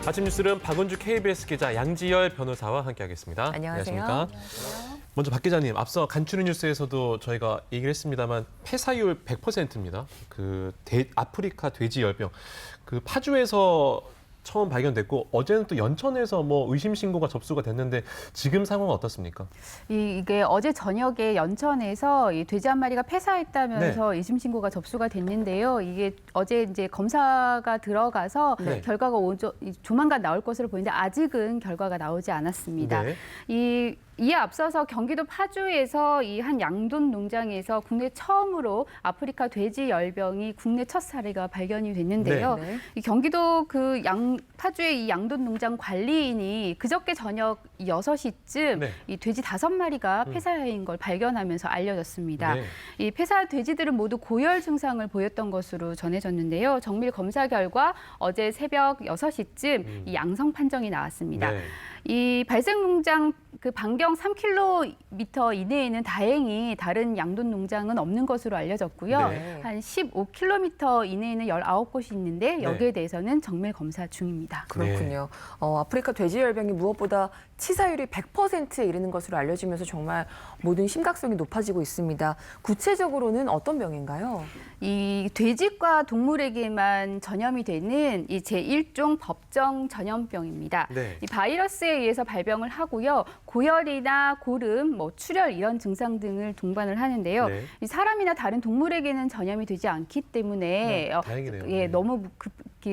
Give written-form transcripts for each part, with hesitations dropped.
아침 뉴스는 박은주 KBS 기자, 양지열 변호사와 함께하겠습니다. 안녕하세요. 안녕하십니까? 먼저 박 기자님, 앞서 간추린 뉴스에서도 저희가 얘기를 했습니다만 폐사율 100%입니다. 아프리카 돼지열병, 파주에서 처음 발견됐고 어제는 또 연천에서 의심 신고가 접수가 됐는데 지금 상황은 어떻습니까? 이게 어제 저녁에 연천에서 이 돼지 한 마리가 폐사했다면서 의심 신고가 접수가 됐는데요. 이게 어제 이제 검사가 들어가서 결과가 조만간 나올 것으로 보이는데 아직은 결과가 나오지 않았습니다. 이에 앞서서 경기도 파주에서 이 한 양돈 농장에서 국내 처음으로 아프리카 돼지 열병이 국내 첫 사례가 발견이 됐는데요. 이 경기도 파주의 이 양돈 농장 관리인이 그저께 저녁 6시쯤 이 돼지 5마리가 폐사인 걸 발견하면서 알려졌습니다. 이 폐사 돼지들은 모두 고열 증상을 보였던 것으로 전해졌는데요. 정밀 검사 결과 어제 새벽 6시쯤 이 양성 판정이 나왔습니다. 이 발생 농장 반경 3km 이내에는 다행히 다른 양돈 농장은 없는 것으로 알려졌고요. 한 15km 이내에는 19곳이 있는데 여기에 대해서는 정밀 검사 중입니다. 그렇군요. 아프리카 돼지열병이 무엇보다 치사율이 100%에 이르는 것으로 알려지면서 정말 모든 심각성이 높아지고 있습니다. 구체적으로는 어떤 병인가요? 이 돼지과 동물에게만 전염이 되는 이 제1종 법정 전염병입니다. 이 바이러스에 의해서 발병을 하고요. 고열이나 고름, 출혈 이런 증상 등을 동반을 하는데요. 이 사람이나 다른 동물에게는 전염이 되지 않기 때문에 다행이네요. 너무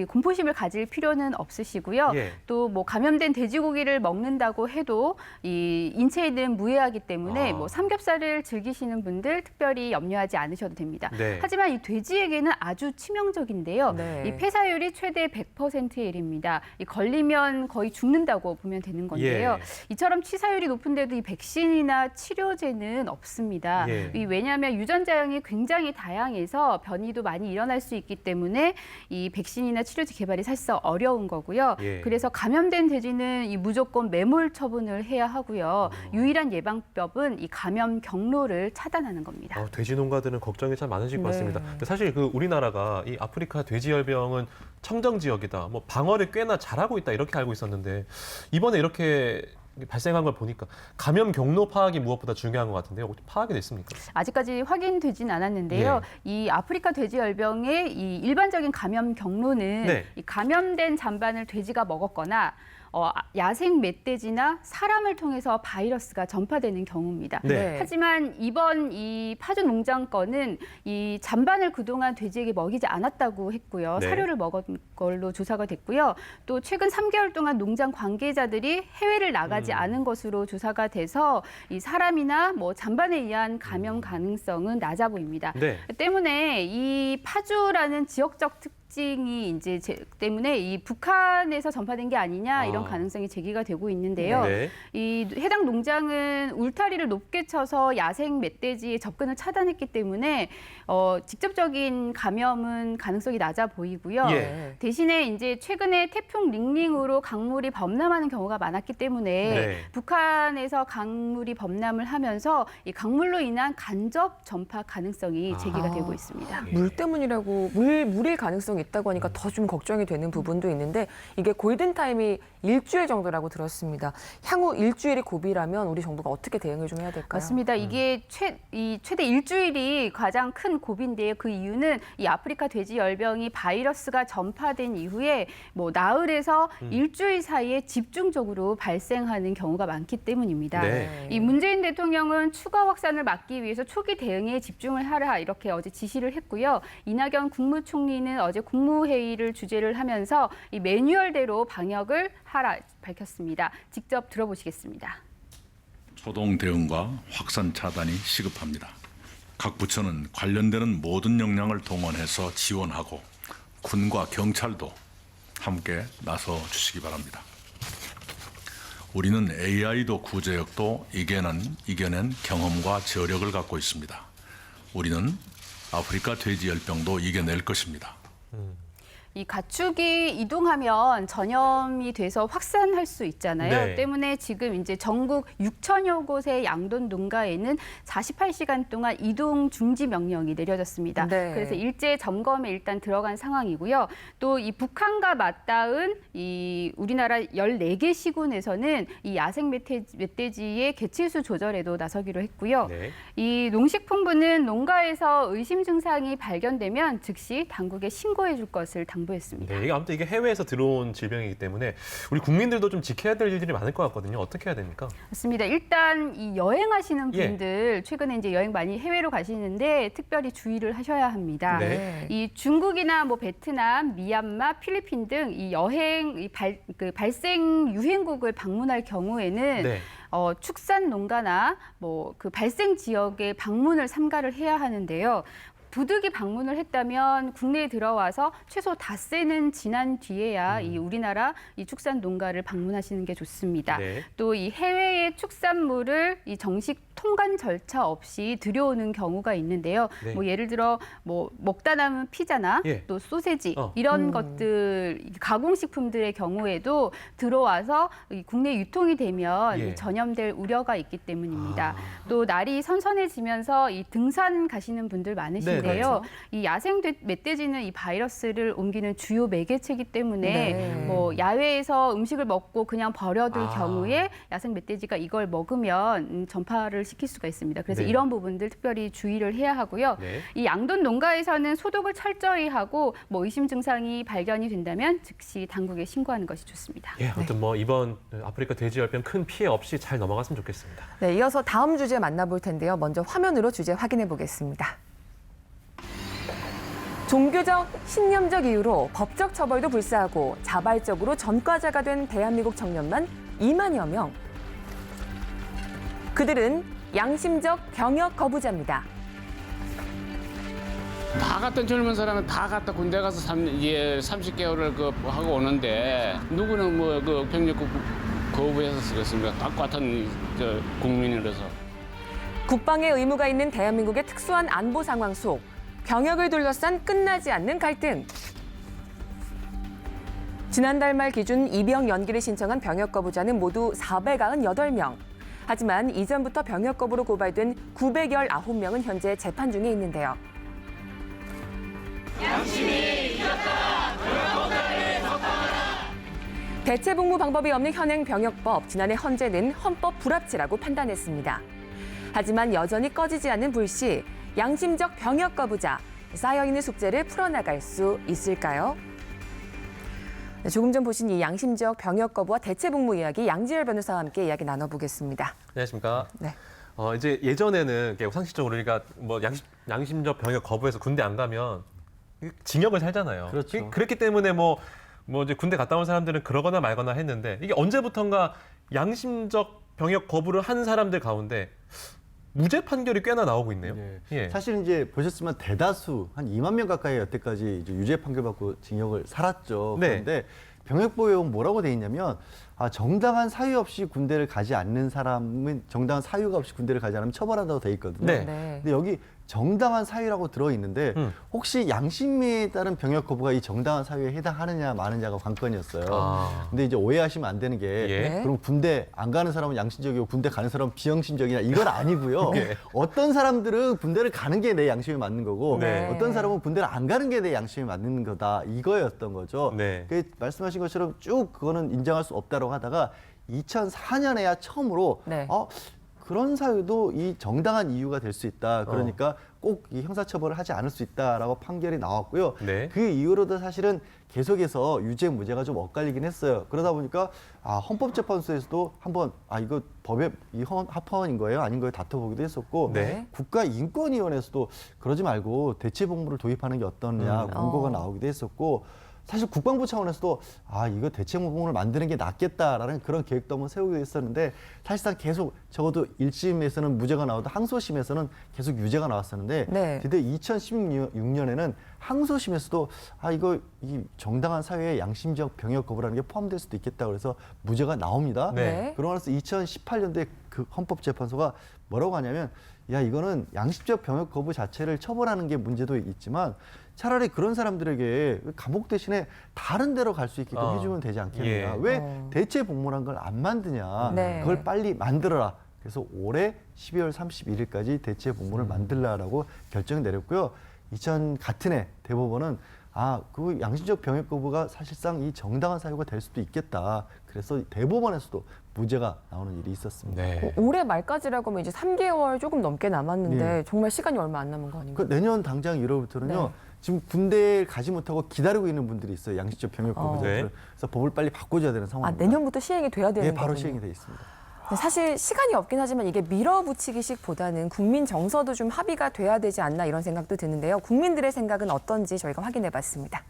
공포심을 가질 필요는 없으시고요. 또 감염된 돼지고기를 먹는다고 해도 이 인체에는 무해하기 때문에 삼겹살을 즐기시는 분들 특별히 염려하지 않으셔도 됩니다. 하지만 이 돼지에게는 아주 치명적인데요. 이 폐사율이 최대 100%에 이릅니다. 걸리면 거의 죽는다고 보면 되는 건데요. 이처럼 치사율이 높은데도 이 백신이나 치료제는 없습니다. 왜냐하면 유전자형이 굉장히 다양해서 변이도 많이 일어날 수 있기 때문에 이 백신이나 치료제 개발이 사실상 어려운 거고요. 그래서 감염된 돼지는 이 무조건 매몰 처분을 해야 하고요. 유일한 예방법은 이 감염 경로를 차단하는 겁니다. 돼지 농가들은 걱정이 참 많으실 것 같습니다. 사실 우리나라가 이 아프리카 돼지열병은 청정 지역이다, 방어를 꽤나 잘하고 있다 이렇게 알고 있었는데 이번에 이렇게 발생한 걸 보니까 감염 경로 파악이 무엇보다 중요한 것 같은데요. 혹시 파악이 됐습니까? 아직까지 확인되진 않았는데요. 이 아프리카 돼지열병의 이 일반적인 감염 경로는 이 감염된 잔반을 돼지가 먹었거나 야생 멧돼지나 사람을 통해서 바이러스가 전파되는 경우입니다. 하지만 이번 이 파주 농장 건은 이 잔반을 그동안 돼지에게 먹이지 않았다고 했고요. 사료를 먹은 걸로 조사가 됐고요. 또 최근 3개월 동안 농장 관계자들이 해외를 나가지 않은 것으로 조사가 돼서 이 사람이나 잔반에 의한 감염 가능성은 낮아 보입니다. 때문에 이 파주라는 지역적 특징이 이제 때문에 이 북한에서 전파된 게 아니냐 이런 가능성이 제기가 되고 있는데요. 이 해당 농장은 울타리를 높게 쳐서 야생 멧돼지의 접근을 차단했기 때문에 직접적인 감염은 가능성이 낮아 보이고요. 대신에 이제 최근에 태풍 링링으로 강물이 범람하는 경우가 많았기 때문에 북한에서 강물이 범람을 하면서 이 강물로 인한 간접 전파 가능성이 제기가 되고 있습니다. 물 때문이라고 물일 가능성이 있다고 하니까 더 좀 걱정이 되는 부분도 있는데 이게 골든타임이 일주일 정도라고 들었습니다. 향후 일주일이 고비라면 우리 정부가 어떻게 대응을 좀 해야 될까요? 맞습니다. 이게 최대 일주일이 가장 큰 고비인데요. 그 이유는 이 아프리카 돼지열병이 바이러스가 전파된 이후에 나흘에서 일주일 사이에 집중적으로 발생하는 경우가 많기 때문입니다. 이 문재인 대통령은 추가 확산을 막기 위해서 초기 대응에 집중을 하라 이렇게 어제 지시를 했고요. 이낙연 국무총리는 어제 국무회의를 주재를 하면서 이 매뉴얼대로 방역을 하라 밝혔습니다. 직접 들어보시겠습니다. 초동 대응과 확산 차단이 시급합니다. 각 부처는 관련되는 모든 역량을 동원해서 지원하고 군과 경찰도 함께 나서 주시기 바랍니다. 우리는 AI도 구제역도 이겨낸 경험과 저력을 갖고 있습니다. 우리는 아프리카 돼지열병도 이겨낼 것입니다. 이 가축이 이동하면 전염이 돼서 확산할 수 있잖아요. 네. 때문에 지금 이제 전국 6천여 곳의 양돈 농가에는 48시간 동안 이동 중지 명령이 내려졌습니다. 네. 그래서 일제 점검에 일단 들어간 상황이고요. 또 이 북한과 맞닿은 이 우리나라 14개 시군에서는 이 야생 멧돼지의 개체수 조절에도 나서기로 했고요. 네. 이 농식품부는 농가에서 의심 증상이 발견되면 즉시 당국에 신고해 줄 것을 당부했습니다. 네, 이게 아무튼 이게 해외에서 들어온 질병이기 때문에 우리 국민들도 좀 지켜야 될 일들이 많을 것 같거든요. 어떻게 해야 됩니까? 맞습니다. 일단 이 여행하시는 예. 분들 최근에 이제 여행 많이 해외로 가시는데 특별히 주의를 하셔야 합니다. 네. 이 중국이나 뭐 베트남, 미얀마, 필리핀 등 이 여행 발생 유행국을 방문할 경우에는 네. 축산 농가나 뭐 그 발생 지역에 방문을 삼가를 해야 하는데요. 부득이 방문을 했다면 국내에 들어와서 최소 닷새는 지난 뒤에야 이 우리나라 이 축산 농가를 방문하시는 게 좋습니다. 네. 또 이 해외의 축산물을 이 정식 통관 절차 없이 들여오는 경우가 있는데요. 네. 뭐 예를 들어 뭐 먹다 남은 피자나 예. 또 소세지 어. 이런 것들 가공식품들의 경우에도 들어와서 이 국내 유통이 되면 예. 이 전염될 우려가 있기 때문입니다. 아. 또 날이 선선해지면서 이 등산 가시는 분들 많으신데요. 네, 그렇죠. 이 야생 멧돼지는 이 바이러스를 옮기는 주요 매개체이기 때문에 네. 뭐 야외에서 음식을 먹고 그냥 버려둘 아. 경우에 야생 멧돼지가 이걸 먹으면 전파를 시킬 수가 있습니다. 그래서 네. 이런 부분들 특별히 주의를 해야 하고요. 네. 이 양돈 농가에서는 소독을 철저히 하고 뭐 의심 증상이 발견이 된다면 즉시 당국에 신고하는 것이 좋습니다. 예, 아무튼 뭐 이번 아프리카 돼지열병 큰 피해 없이 잘 넘어갔으면 좋겠습니다. 네, 이어서 다음 주제 만나볼 텐데요. 먼저 화면으로 주제 확인해 보겠습니다. 종교적, 신념적 이유로 법적 처벌도 불사하고 자발적으로 전과자가 된 대한민국 청년만 2만여 명. 그들은 양심적 병역 거부자입니다. 다 갔던 젊은 사람은 다 갔다 군대 가서 30개월을 하고 오는데 누구는 뭐 그 병력 거부해서 쓰겠습니까? 똑같은 국민이라서. 국방의 의무가 있는 대한민국의 특수한 안보 상황 속 병역을 둘러싼 끝나지 않는 갈등. 지난달 말 기준 입영 연기를 신청한 병역 거부자는 모두 498명. 하지만 이전부터 병역 거부로 고발된 919명은 현재 재판 중에 있는데요. 대체 복무 방법이 없는 현행 병역법, 지난해 헌재는 헌법 불합치라고 판단했습니다. 하지만 여전히 꺼지지 않는 불씨, 양심적 병역 거부자, 쌓여있는 숙제를 풀어나갈 수 있을까요? 네, 조금 전 보신 이 양심적 병역 거부와 대체 복무 이야기 양지열 변호사와 함께 이야기 나눠보겠습니다. 안녕하십니까? 네. 이제 예전에는 상식적으로 우리가 뭐 양심적 병역 거부해서 군대 안 가면 징역을 살잖아요. 그렇죠. 그렇기 때문에 뭐 이제 군대 갔다 온 사람들은 그러거나 말거나 했는데 이게 언제부턴가 양심적 병역 거부를 한 사람들 가운데 무죄 판결이 꽤나 나오고 있네요. 네. 예. 사실 이제 보셨지만 대다수 한 2만 명 가까이 여태까지 이제 유죄 판결받고 징역을 살았죠. 네. 그런데 병역보호에는 뭐라고 돼 있냐면 정당한 사유 없이 군대를 가지 않는 사람은 정당한 사유가 없이 군대를 가지 않으면 처벌한다고 돼 있거든요. 네. 근데 여기 정당한 사유라고 들어 있는데 혹시 양심에 따른 병역 거부가 이 정당한 사유에 해당하느냐 마느냐가 관건이었어요. 아. 근데 이제 오해하시면 안 되는 게 예. 네. 그럼 군대 안 가는 사람은 양심적이고 군대 가는 사람은 비양심적이냐 이건 아니고요. 예. 어떤 사람들은 군대를 가는 게 내 양심에 맞는 거고 네. 어떤 사람은 군대를 안 가는 게 내 양심에 맞는 거다 이거였던 거죠. 네. 그 말씀하신 것처럼 쭉 그거는 인정할 수 없다고 하다가 2004년에야 처음으로 네. 그런 사유도 이 정당한 이유가 될 수 있다. 그러니까 꼭 이 형사처벌을 하지 않을 수 있다라고 판결이 나왔고요. 네. 그 이후로도 사실은 계속해서 유죄 무죄가 좀 엇갈리긴 했어요. 그러다 보니까 헌법재판소에서도 한번 이거 법에 합헌인 거예요, 아닌 거예요 다퉈보기도 했었고 네. 국가인권위원회에서도 그러지 말고 대체복무를 도입하는 게 어떠냐 권고가 나오기도 했었고. 사실 국방부 차원에서도 이거 대체복무를 만드는 게 낫겠다라는 그런 계획도 한번 세우기도 했었는데 사실상 계속 적어도 1심에서는 무죄가 나오고 항소심에서는 계속 유죄가 나왔었는데 네. 드디어 2016년에는 항소심에서도 이거 이 정당한 사회의 양심적 병역 거부라는 게 포함될 수도 있겠다 그래서 무죄가 나옵니다. 네. 그러고 나서 2018년도에 그 헌법재판소가 뭐라고 하냐면 야 이거는 양심적 병역 거부 자체를 처벌하는 게 문제도 있지만 차라리 그런 사람들에게 감옥 대신에 다른 데로 갈 수 있게끔 해주면 되지 않겠느냐. 예. 왜 대체 복무란 걸 안 만드냐. 네. 그걸 빨리 만들어라. 그래서 올해 12월 31일까지 대체 복무를 만들라라고 결정을 내렸고요. 같은 해 대법원은 그 양심적 병역 거부가 사실상 이 정당한 사유가 될 수도 있겠다. 그래서 대법원에서도 무죄가 나오는 일이 있었습니다. 네. 올해 말까지라고 하면 이제 3개월 조금 넘게 남았는데 네. 정말 시간이 얼마 안 남은 거 아닌가요? 내년 당장 1월부터는요. 네. 지금 군대에 가지 못하고 기다리고 있는 분들이 있어요. 양심적 병역 거부자들. 네. 그래서 법을 빨리 바꿔줘야 되는 상황입니다. 내년부터 시행이 돼야 되는 예, 바로 거군요. 시행이 돼 있습니다. 사실 시간이 없긴 하지만 이게 밀어붙이기식보다는 국민 정서도 좀 합의가 돼야 되지 않나 이런 생각도 드는데요. 국민들의 생각은 어떤지 저희가 확인해봤습니다.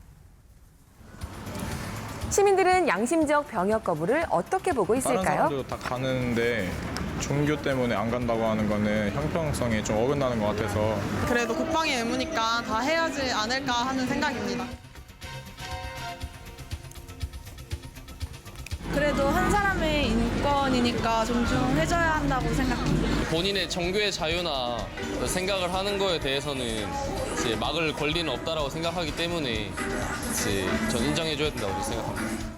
시민들은 양심적 병역 거부를 어떻게 보고 다른 있을까요? 사람들도 다 가는데 종교 때문에 안 간다고 하는 거는 형평성에 좀 어긋나는 것 같아서 그래도 국방의 의무니까 다 해야지 않을까 하는 생각입니다. 그래도 한 사람의 인권이니까 존중해줘야 한다고 생각합니다. 본인의 종교의 자유나 생각을 하는 거에 대해서는 이제 막을 권리는 없다라고 생각하기 때문에 이제 전 인정해줘야 된다고 생각합니다.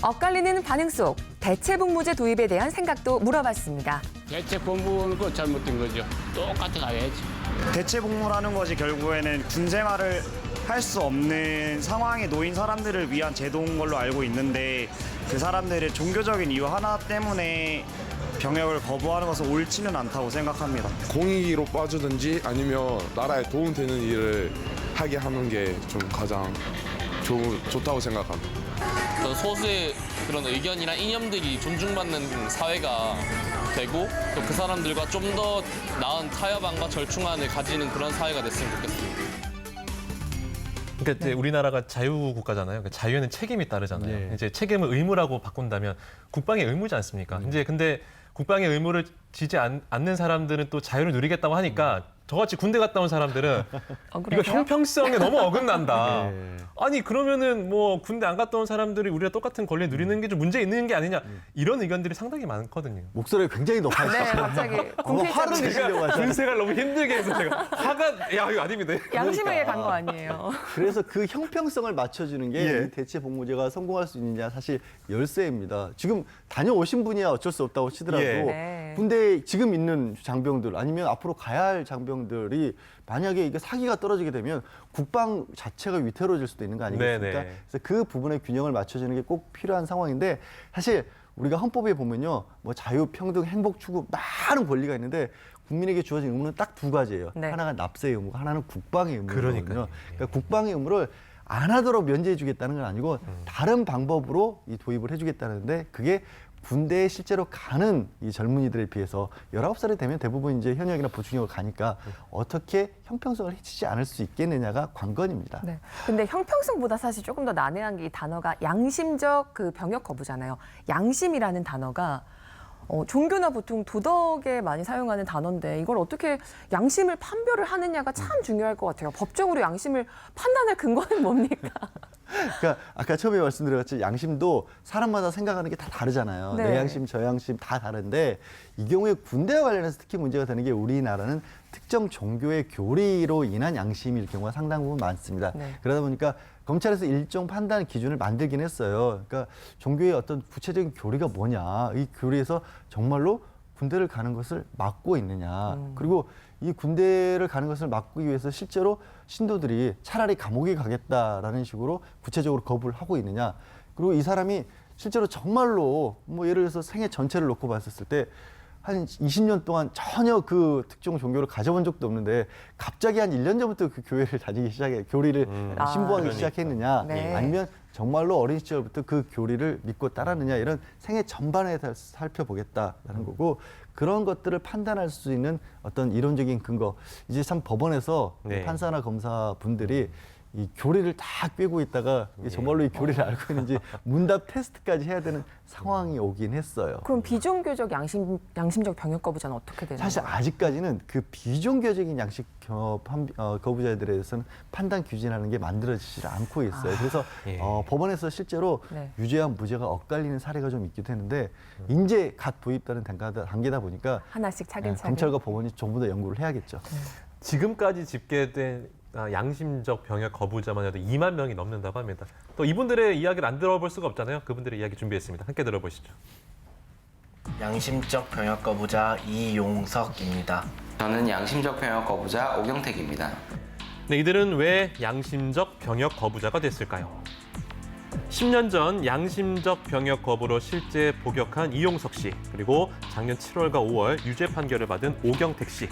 엇갈리는 반응 속 대체복무제 도입에 대한 생각도 물어봤습니다. 대책본부는 그 잘못된 거죠. 똑같이 가야지. 대체복무라는 것이 결국에는 군 생활을 할 수 없는 상황에 놓인 사람들을 위한 제도인 걸로 알고 있는데 그 사람들의 종교적인 이유 하나 때문에 병역을 거부하는 것은 옳지는 않다고 생각합니다. 공익으로 빠지든지 아니면 나라에 도움되는 일을 하게 하는 게 좀 가장 좋다고 생각합니다. 소수의 그런 의견이나 이념들이 존중받는 사회가 되고 또 그 사람들과 좀 더 나은 타협안과 절충안을 가지는 그런 사회가 됐으면 좋겠습니다. 그러니까 이제 우리나라가 자유 국가잖아요. 그러니까 자유에는 책임이 따르잖아요. 네. 이제 책임을 의무라고 바꾼다면 국방의 의무지 않습니까? 이제 근데 국방의 의무를 지지 않는 사람들은 또 자유를 누리겠다고 하니까 저같이 군대 갔다 온 사람들은 이거 형평성에 너무 어긋난다. 네. 아니 그러면은 뭐 군대 안 갔다 온 사람들이 우리가 똑같은 권리 누리는 게 좀 문제 있는 게 아니냐 이런 의견들이 상당히 많거든요. 목소리가 굉장히 높아지시죠. 네, 갑자기 화를 내시려고 하잖아요. 군 생활 너무 힘들게 해서 제가 화가 이거 아닙니다. 양심을 위해 간 거 아니에요. 그래서 그 형평성을 맞춰주는 게 예. 이 대체복무제가 성공할 수 있느냐 사실 열쇠입니다. 지금 다녀오신 분이야 어쩔 수 없다고 치더라도 예. 네. 군대에 지금 있는 장병들 아니면 앞으로 가야 할 장병들이 만약에 이게 사기가 떨어지게 되면 국방 자체가 위태로워질 수도 있는 거 아니겠습니까? 네네. 그래서 그 부분의 균형을 맞춰주는 게 꼭 필요한 상황인데 사실 우리가 헌법에 보면요, 뭐 자유, 평등, 행복 추구 많은 권리가 있는데 국민에게 주어진 의무는 딱 두 가지예요. 네. 하나가 납세의 의무고 하나는 국방의 의무거든요. 그러니까요. 그러니까 국방의 의무를 안 하도록 면제해주겠다는 건 아니고 다른 방법으로 이 도입을 해주겠다는데 그게 군대에 실제로 가는 이 젊은이들에 비해서 19살이 되면 대부분 이제 현역이나 보충역을 가니까 어떻게 형평성을 해치지 않을 수 있겠느냐가 관건입니다. 네. 근데 형평성보다 사실 조금 더 난해한 게 이 단어가 양심적 그 병역 거부잖아요. 양심이라는 단어가 종교나 보통 도덕에 많이 사용하는 단어인데 이걸 어떻게 양심을 판별을 하느냐가 참 중요할 것 같아요. 법적으로 양심을 판단할 근거는 뭡니까? 그러니까 아까 처음에 말씀드렸듯이 양심도 사람마다 생각하는 게 다 다르잖아요. 네. 내 양심, 저 양심 다 다른데 이 경우에 군대와 관련해서 특히 문제가 되는 게 우리나라는 특정 종교의 교리로 인한 양심일 경우가 상당 부분 많습니다. 네. 그러다 보니까 검찰에서 일정 판단 기준을 만들긴 했어요. 그러니까 종교의 어떤 구체적인 교리가 뭐냐, 이 교리에서 정말로 군대를 가는 것을 막고 있느냐, 그리고 이 군대를 가는 것을 막기 위해서 실제로 신도들이 차라리 감옥에 가겠다라는 식으로 구체적으로 거부를 하고 있느냐, 그리고 이 사람이 실제로 정말로 뭐 예를 들어서 생애 전체를 놓고 봤었을 때 한 20년 동안 전혀 그 특정 종교를 가져본 적도 없는데 갑자기 한 1년 전부터 그 교회를 다니기 시작해 교리를 신봉하기 그러니까. 시작했느냐, 네. 아니면 정말로 어린 시절부터 그 교리를 믿고 따랐느냐, 이런 생애 전반에 살펴보겠다라는 거고, 그런 것들을 판단할 수 있는 어떤 이론적인 근거, 이제 참 법원에서 네. 판사나 검사 분들이 이 교리를 다 꿰고 있다가 이게 정말로 이 교리를 알고 있는지 문답 테스트까지 해야 되는 상황이 오긴 했어요. 그럼 비종교적 양심적 병역 거부자는 어떻게 되나요? 사실 아직까지는 그 비종교적인 양식 거부자에 대해서는 판단 규정하는 게 만들어지지 않고 있어요. 그래서 법원에서 실제로 네. 유죄와 무죄가 엇갈리는 사례가 좀 있기도 했는데 이제 갓 도입되는 단계다 보니까 하나씩 차근차근. 검찰과 법원이 전부 다 연구를 해야겠죠. 지금까지 집계된 양심적 병역 거부자만 해도 2만 명이 넘는다고 합니다. 또 이분들의 이야기를 안 들어볼 수가 없잖아요. 그분들의 이야기 준비했습니다. 함께 들어보시죠. 양심적 병역 거부자 이용석입니다. 저는 양심적 병역 거부자 오경택입니다. 네, 이들은 왜 양심적 병역 거부자가 됐을까요? 10년 전 양심적 병역 거부로 실제 복역한 이용석 씨, 그리고 작년 7월과 5월 유죄 판결을 받은 오경택 씨.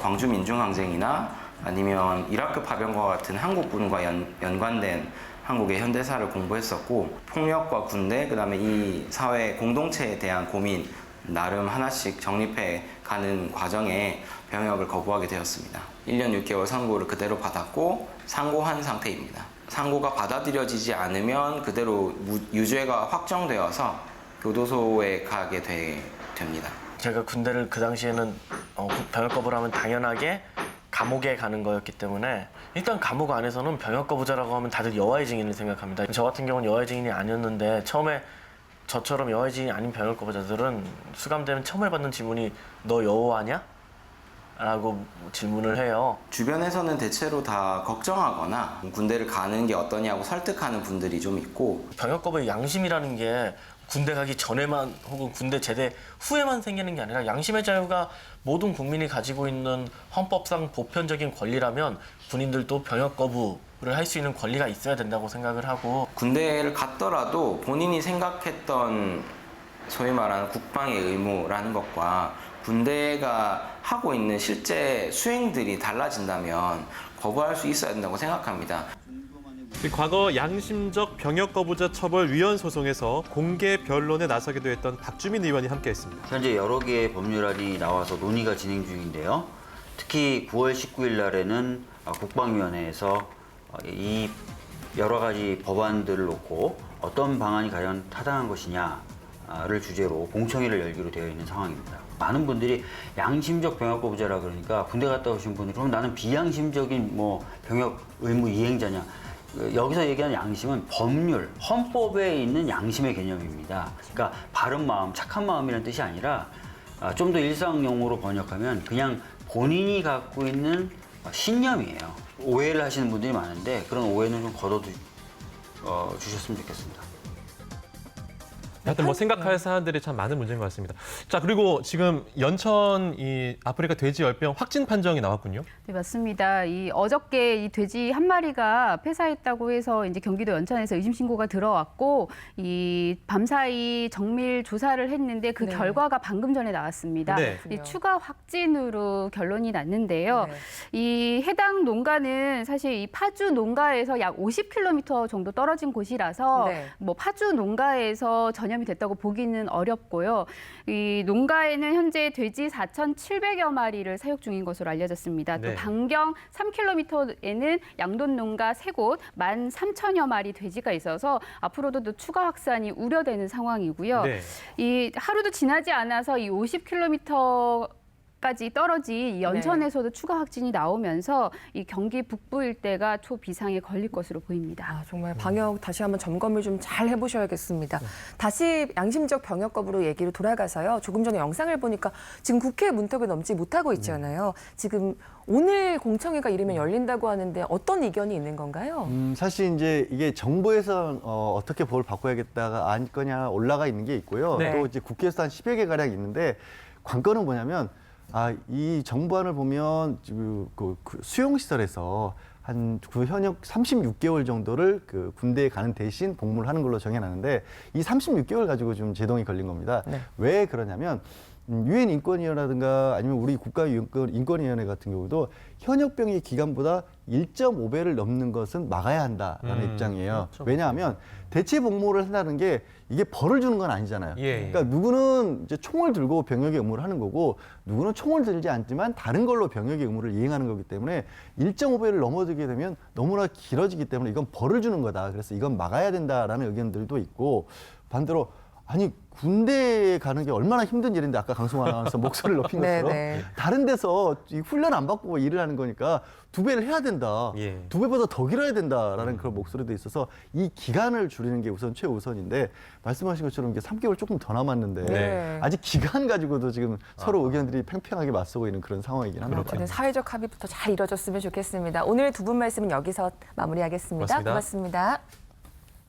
광주 민중항쟁이나 아니면 이라크 파병과 같은 한국군과 연관된 한국의 현대사를 공부했었고 폭력과 군대, 그다음에 이 사회 공동체에 대한 고민 나름 하나씩 정립해 가는 과정에 병역을 거부하게 되었습니다. 1년 6개월 선고를 그대로 받았고 상고한 상태입니다. 상고가 받아들여지지 않으면 그대로 유죄가 확정되어서 교도소에 가게 됩니다. 제가 군대를 그 당시에는 병역 거부를 하면 당연하게 감옥에 가는 거였기 때문에 일단 감옥 안에서는 병역 거부자라고 하면 다들 여아의 증인을 생각합니다. 저 같은 경우는 여아의 증인이 아니었는데 처음에 저처럼 여아의 증인이 아닌 병역 거부자들은 수감되면 처음에 받는 질문이 너 여호와냐? 라고 질문을 해요. 주변에서는 대체로 다 걱정하거나 군대를 가는 게 어떠냐고 설득하는 분들이 좀 있고 병역 거부의 양심이라는 게 군대 가기 전에만 혹은 군대 제대 후에만 생기는 게 아니라 양심의 자유가 모든 국민이 가지고 있는 헌법상 보편적인 권리라면 군인들도 병역 거부를 할 수 있는 권리가 있어야 된다고 생각을 하고 군대를 갔더라도 본인이 생각했던 소위 말하는 국방의 의무라는 것과 군대가 하고 있는 실제 수행들이 달라진다면 거부할 수 있어야 된다고 생각합니다. 과거 양심적 병역 거부자 처벌 위헌 소송에서 공개 변론에 나서기도 했던 박주민 의원이 함께했습니다. 현재 여러 개의 법률안이 나와서 논의가 진행 중인데요. 특히 9월 19일 날에는 국방위원회에서 이 여러 가지 법안들을 놓고 어떤 방안이 과연 타당한 것이냐를 주제로 공청회를 열기로 되어 있는 상황입니다. 많은 분들이 양심적 병역 거부자라 그러니까 군대 갔다 오신 분들이 그럼 나는 비양심적인 병역 의무 이행자냐? 여기서 얘기하는 양심은 법률, 헌법에 있는 양심의 개념입니다. 그러니까 바른 마음, 착한 마음이라는 뜻이 아니라 좀 더 일상용어로 번역하면 그냥 본인이 갖고 있는 신념이에요. 오해를 하시는 분들이 많은데 그런 오해는 좀 주셨으면 좋겠습니다. 하여튼 생각할 사안들이 참 많은 문제인 것 같습니다. 자, 그리고 지금 연천 이 아프리카 돼지 열병 확진 판정이 나왔군요. 네, 맞습니다. 어저께 이 돼지 한 마리가 폐사했다고 해서 이제 경기도 연천에서 의심 신고가 들어왔고 이 밤사이 정밀 조사를 했는데 그 결과가 방금 전에 나왔습니다. 네. 추가 확진으로 결론이 났는데요. 이 해당 농가는 사실 이 파주 농가에서 약 50km 정도 떨어진 곳이라서 파주 농가에서 전염이 됐다고 보기는 어렵고요. 이 농가에는 현재 돼지 4,700여 마리를 사육 중인 것으로 알려졌습니다. 또 반경 3km에는 양돈 농가 3곳 13,000여 마리 돼지가 있어서 앞으로도 또 추가 확산이 우려되는 상황이고요. 이 하루도 지나지 않아서 이 50km까지 떨어진 연천에서도 추가 확진이 나오면서 이 경기 북부 일대가 초비상에 걸릴 것으로 보입니다. 정말 방역 다시 한번 점검을 좀 잘 해보셔야겠습니다. 다시 양심적 병역 거부로 얘기로 돌아가서요. 조금 전에 영상을 보니까 지금 국회 문턱을 넘지 못하고 있잖아요. 지금 오늘 공청회가 이르면 열린다고 하는데 어떤 의견이 있는 건가요? 사실 이제 이게 정부에서 어떻게 법을 바꿔야겠다가 안 거냐 올라가 있는 게 있고요. 또 이제 국회에서 한 10여 개 가량 있는데 관건은 뭐냐면 이 정부안을 보면 그 수용시설에서 그 현역 36개월 정도를 그 군대에 가는 대신 복무를 하는 걸로 정해놨는데 이 36개월 가지고 좀 제동이 걸린 겁니다. 왜 그러냐면 유엔 인권위원회라든가 아니면 우리 국가인권위원회 같은 경우도 현역병의 기간보다 1.5배를 넘는 것은 막아야 한다라는 입장이에요. 그렇죠. 왜냐하면 대체 복무를 한다는 게 이게 벌을 주는 건 아니잖아요. 예. 그러니까 누구는 이제 총을 들고 병역의 의무를 하는 거고 누구는 총을 들지 않지만 다른 걸로 병역의 의무를 이행하는 거기 때문에 1.5배를 넘어들게 되면 너무나 길어지기 때문에 이건 벌을 주는 거다. 그래서 이건 막아야 된다라는 의견들도 있고 반대로 아니 군대에 가는 게 얼마나 힘든 일인데 아까 강승화 아나운서 목소리를 높인 것처럼 네. 다른 데서 이 훈련 안 받고 일을 하는 거니까 2배를 해야 된다. 예. 2배보다 더 길어야 된다라는 그런 목소리도 있어서 이 기간을 줄이는 게 우선 최우선인데 말씀하신 것처럼 이게 3개월 조금 더 남았는데 네. 아직 기간 가지고도 지금 서로 의견들이 팽팽하게 맞서고 있는 그런 상황이긴 합니다. 저는 사회적 합의부터 잘 이뤄졌으면 좋겠습니다. 오늘 두 분 말씀은 여기서 마무리하겠습니다. 고맙습니다. 고맙습니다.